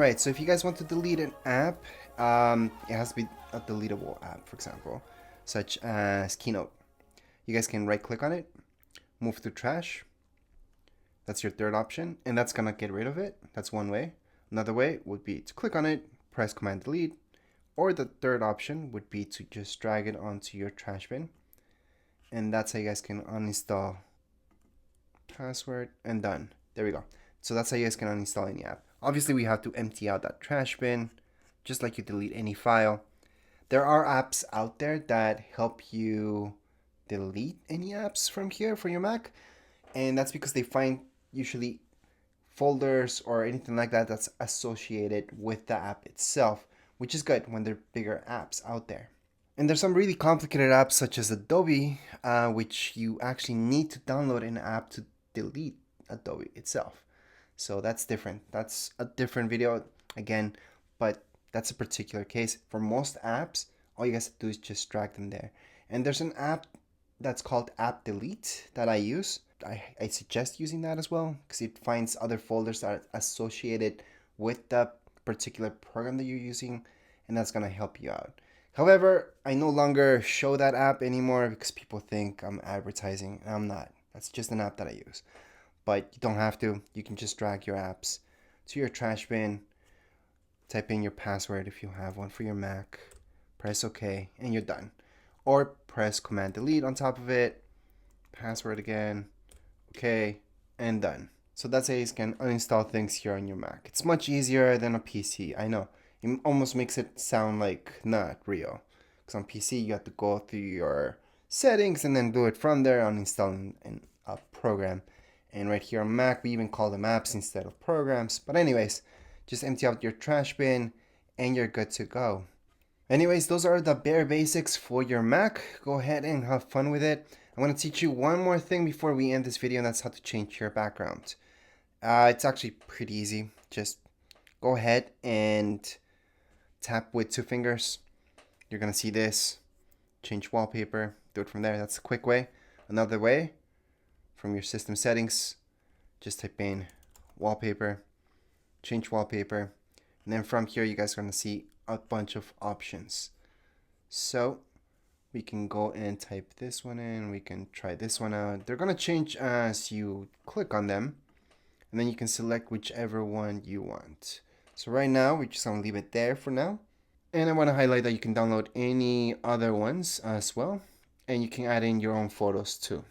Alright, so if you guys want to delete an app, it has to be a deletable app, for example, such as Keynote. You guys can right click on it, move to trash. That's your third option, and that's gonna get rid of it. That's one way. Another way would be to click on it, press Command Delete, or the third option would be to just drag it onto your trash bin. And that's how you guys can uninstall password and done. There we go. So that's how you guys can uninstall any app. Obviously, we have to empty out that trash bin, just like you delete any file. There are apps out there that help you delete any apps from here for your Mac, and that's because they find usually folders or anything like that that's associated with the app itself, which is good when there are bigger apps out there. And there's some really complicated apps such as Adobe, which you actually need to download an app to delete Adobe itself. So that's different. That's a different video again, but that's a particular case. For most apps, all you guys have to do is just drag them there. And there's an app that's called App Delete that I use. I suggest using that as well because it finds other folders that are associated with the particular program that you're using, and that's gonna help you out. However, I no longer show that app anymore because people think I'm advertising, and I'm not. That's just an app that I use. But you don't have to. You can just drag your apps to your trash bin, type in your password if you have one for your Mac, press OK, and you're done. Or press Command Delete on top of it, password again, OK, and done. So that's how you can uninstall things here on your Mac. It's much easier than a PC, I know. It almost makes it sound like not real. Because on PC, you have to go through your settings and then do it from there, uninstalling a program. And right here on Mac, we even call them apps instead of programs. But anyways, just empty out your trash bin and you're good to go. Anyways, those are the bare basics for your Mac. Go ahead and have fun with it. I'm going to teach you one more thing before we end this video, and that's how to change your background. It's actually pretty easy. Just go ahead and tap with 2 fingers. You're going to see this. Change wallpaper. Do it from there. That's a quick way. Another way, from your system settings, just type in wallpaper, change wallpaper, and then from here you guys are going to see a bunch of options. So we can go and type this one in, we can try this one out. They're going to change as you click on them, and then you can select whichever one you want. So right now we're just going to leave it there for now, and I want to highlight that you can download any other ones as well, and you can add in your own photos too.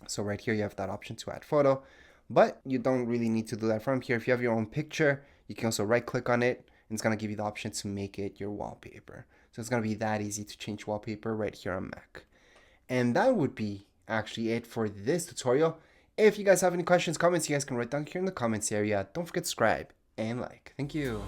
So right here you have that option to add photo, but you don't really need to do that from here. If you have your own picture, you can also right click on it and it's going to give you the option to make it your wallpaper. So it's going to be that easy to change wallpaper right here on Mac. And that would be actually it for this tutorial. If you guys have any questions, comments, you guys can write down here in the comments area. Don't forget to subscribe and like. Thank you.